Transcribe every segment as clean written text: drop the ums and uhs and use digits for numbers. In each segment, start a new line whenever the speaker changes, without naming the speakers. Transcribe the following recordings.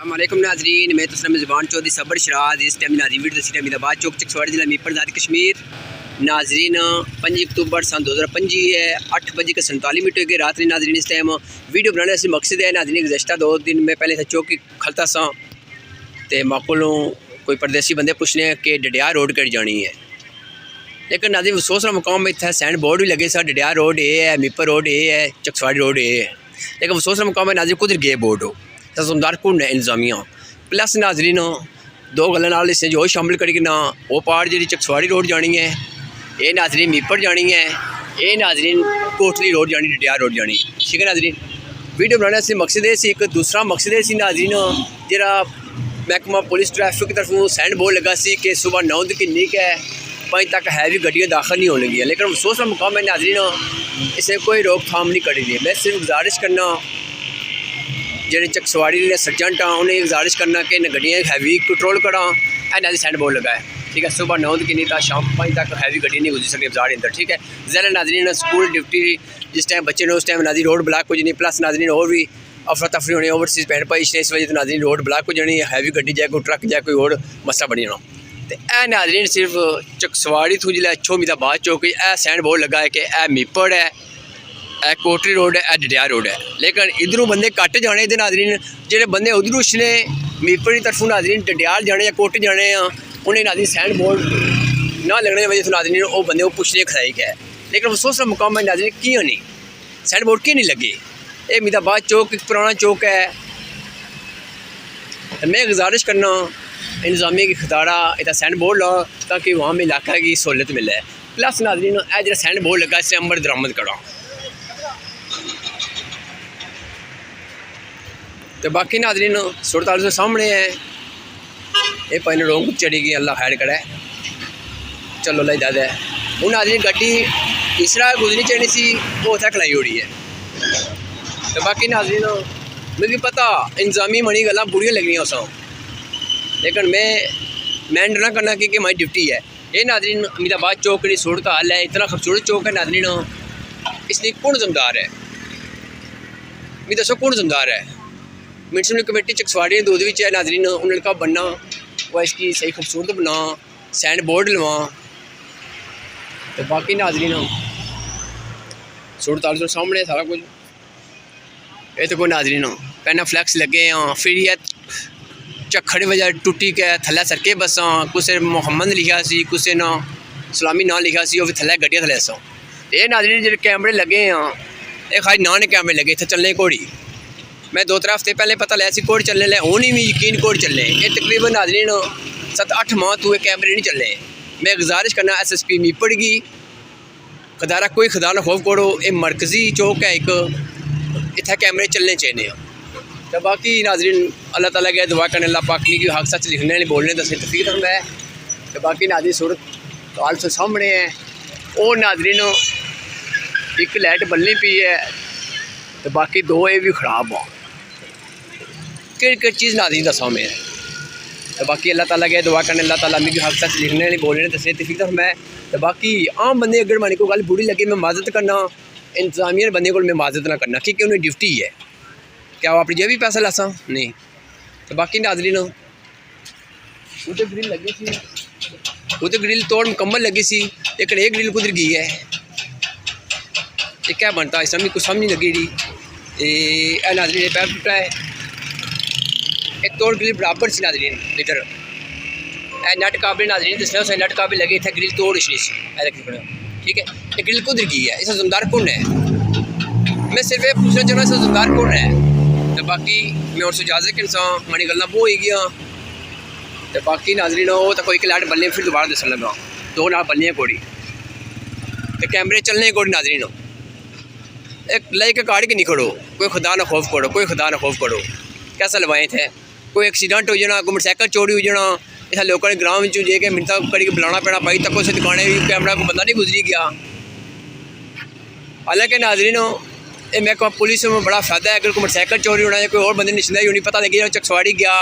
अस्सलामुअलैकुम नाजरीन, मैं तस्लीम ज़ुबान चौधरी सबर शराज। इस टाइम नाजी वीडियो दसी टाइम इदाबाद चौक चकसवाड़ी जिला मीरपुर आज़ाद कश्मीर। नाजरीन 5 अक्टूबर सन 2025 है, 8:47 के रात ने नाजरीन इस टाइम वीडियो बनाने से मकसद है नाजरीन गुज़श्ता 2 दिन में पहले चौक की खलता सा तो माकोलों कोई परदेसी बंदे पूछने कि डडियार रोड कड़ी जानी है, लेकिन नाजरीन अफसोस का मुकाम में इतना सैंड बोर्ड भी लगे सा डडियार रोड ये है, मीरपुर रोड ये है, चकसवाड़ी रोड ये है, लेकिन अफसोस का मुकाम है नाजरीन कुछ गे बोर्ड हो सुंदर कुंड है इंतजामिया प्लस नाजरीन 2 गल्लां इस जो शामिल करी ना वो पार्ट जी चकसवाड़ी रोड जानी है, ये नाजरीन मीरपुर जानी है, ये नाजरीन कोटली रोड जानी, डडियार रोड जानी। ठीक है नाजरीन, वीडियो बनाने से मकसद है एक दूसरा मकसद है नाजरीन जरा महकमा पुलिस ट्रैफिक की तरफों सैंड बोर्ड लगा सी कि सुबह 9 की नीक है 5 तक हैवी गड्डियाँ दाखिल नहीं होने है, लेकिन अफसोस का मुकाम है नाजरीन इसे कोई रोकथाम नहीं करी दी। मैं सिर्फ गुजारिश करना जेह्ड़े चकसवाड़ी ने सर्जंट हाँ उन्हें गुजारिश करना कि गड्डियाँ हैवी कंट्रोल करा एंड अभी सैंड बोर्ड लगाए। ठीक है, सुबह 9 की नहीं था शाम 5 तक हैवी गड्डी नहीं गुजर सकती बाजार अंदर। ठीक है, ज़रा नाजरीन स्कूल ड्यूटी जिस टाइम बच्चे ने उस टाइम नाजरीन रोड ब्लॉक हो जानी, प्लस नाजरीन और भी अफरा तफरी होनी ओवरसीज पैंट पाई इस वजह तो नाजरीन रोड ब्लॉक हो जानी, हैवी गड्डी जाए कोई ट्रक जाए कोई और मसला बनी जाना। तो यह नाजरीन सिर्फ चकसवाड़ी थू जिला अच्छो मीदाबाद चौक यह सैंड बोर्ड लगा है कि यह मीरपुर है, कोटली रोड है, डडियार रोड है, लेकिन इधरों बंदे घट जाने दे नाजरीन जेडे बंदे उधरों उसने मीरपुर की तरफों नाजरीन डडियार जाने या कोटली जाने उन्हें नाजरीन सैंड बोर्ड ना लगने की वजह से नाजरीन वो बंदे वो पुछने खसाई है, लेकिन अफसोस का मुकाम है नाजरीन क्यों नहीं सैंड बोर्ड क्यों नहीं लगे। ये मीदाबाद चौक एक पुराना चौक है, तो मैं गुजारिश करना इंतजामिया की खतारा इतना सैंड बोर्ड ला ताकि वहाँ में इलाका की सहूलत मिले। प्लस नाजरीन यह जो सैंड बोर्ड लगा इससे अंबर दरामद करा। तो बाकी नाजरीन सुरताल से सामने है ये पानी रोंग चढ़ी गई, अल्लाह खैर करे, चलो अल्लाह हिदायत है। हूँ नाजरीन गड्डी तीसरा गुजरनी चाहिए सी वो उत्थे खलाई उड़ी है। तो बाकी नाजरीन मुझे पता इंतजामी मनी गल्लां बुरियां लगनियां उस, लेकिन मैं ना करना कि मेरी ड्यूटी है। ये नाजरीन मीदाबाद चौक की सूरत हाल है, इतना खूबसूरत चौक है नाजरीन, इसलिए कौन जिम्मेदार है मैं दसो कौन जिम्मेदार है। म्यूनसिपल कमेटी चकसवाड़ी दूध भी है नाजरीन उन्होंने कहा बनना वह इसकी सही खूबसूरत बना सैंड बोर्ड लवा। तो बाकी नाजरीन सूरत हाल सामने सारा कुछ ये तो कोई नाजरीन पहना फ्लैक्स लगे हैं, फिर यह झक्खड़ वजह टुटी के थले सरके बसा कुछ मुहम्मद लिखा सी कुछ ना सलामी ना लिखा सी वो भी थले गड्डियां थले सा। ये नाजरीन जो कैमरे लगे हैं ये खाली ना ने कैमरे लगे इतने चलने घोड़ी, मैं 2-3 हफ्ते पहले पता लिया घोड़ चलने लगे हूँ नहीं भी यकीन घोड़ चलने ये तकरीबन नाजरीन 7-8 माह तो ये कैमरे नहीं चले। मैं गुजारिश करना SSP मीरपुर की खदारा कोई खुदा ना खौफ करो ये मरकजी चौक है एक इतना कैमरे चलने चाहिए। तो बाकी नाजरीन अल्लाह ताला के दुआ करने अल्लाह पाक की हक सच लिखने नहीं बोलने दसे तफीक रखना है। तो बाकी नाजरीन सूरत हाल से सामने है और नाजरीन एक लाइट बलनी पी है तो बाकी 2 ये भी खराब हो कि चीज़ नाजरीन दसा मैं। तो बाकी अल्लाह ताला के दुआ करने अल्लाह ताला मिगी हक सच लिखने नहीं बोलने दसे तफीक रखना है। तो बाकी आम बंदे अगर मैंने कोई गल बुरी लगी मैं माजत करना इंतजामिया बंदे को मैं माजत ना करना क्योंकि उन्हें ड्यूटी है, क्या वो अपनी जेब भी पैसा लासा नहीं। तो बाकी नाजरीन उधर ग्रिल लगी सी उधर ग्रिल तोड़ मुकम्मल लगी सी, लेकिन एक ग्रिल कुधर गई है ये क्या बनता इस समय कुछ समझ नहीं लगी ये नाजरीन पैर टूटा है एक तोड़ ग्रिल बराबर से नाजरीन लीटर नट काबिल नाजरीन दसना उसे नट काबिल लगे थे ग्रिल तोड़ इसलिए ठीक है। ये ग्रिल कुधर गई है, इसे जिम्मेदार कौन है, मैं सिर्फ ये पूछना चाहना इसे जिम्मेदार कौन है। तो बाकी मैं और इजाजत के इंसान माड़ी गल्लां वो हो गई। तो बाकी नाजरीन वो तो कोई लाइट बल्ले फिर दोबारा दसन लगा 2 नाल बल्लियाँ कोड़ी तो कैमरे चलने कोड़ी नाजरीन एक लाई के काट के नहीं खड़ो, कोई खुदा ना खौफ करो, कोई खुदा ना खौफ करो कैसा लवाए थे कोई एक्सीडेंट हो जाना कोई मोटरसाइकिल चोरी हो जाना इतना लोगों ने ग्राम में जे के मिनता कड़ी बुलाना पैना भाई तक उस दुकाने भी कैमरा को बंदा नहीं गुजरी गया। हालांकि नाजरीन ये मैं कहूँ पुलिस में बड़ा फायदा है अगर कोई मोटरसाइकिल चोरी होना है कोई और बंदे निश्चिंदा ही पता लगी चकसवाड़ी गया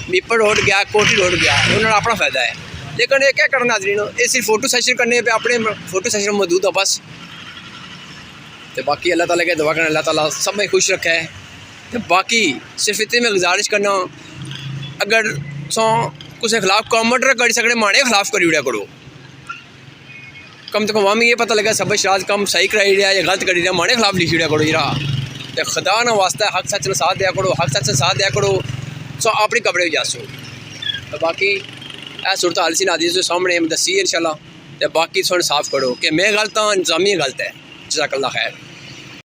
मीरपुर रोड गया कोटली रोड गया उन्होंने अपना फायदा है। लेकिन ये क्या करना नाजरीन ये सिर्फ फोटो सेशन करने पे अपने फोटो सेशन मौजूद है बस। तो बाकी अल्लाह ताला के दुआ करना अल्लाह ताला सब में खुश रखा है। तो बाकी सिर्फ इतनी मैं गुजारिश करना अगर सो कुछ खिलाफ कॉमेंट करी सकने माड़े खिलाफ करी उड़िया करो। कम से कम वामी ये पता लगा सब शायद कम सही कराई रहा या गलत करी रहा माड़े खिलाफ लिखी उड़िया करो जरा तो खुदा ना वास्ता हक सच ने साथ दिया करो, हक सच ने साथ दिया करो। सो अपनी कपड़े भी जासो तो बाकी यह सूरत हाल सी नादी जो सामने दसी इंशाल्लाह तो बाकी थोड़ा साफ करो कि मैं गलत हाँ इंतजामिया गलत है। जज़ाकल्लाह खैर।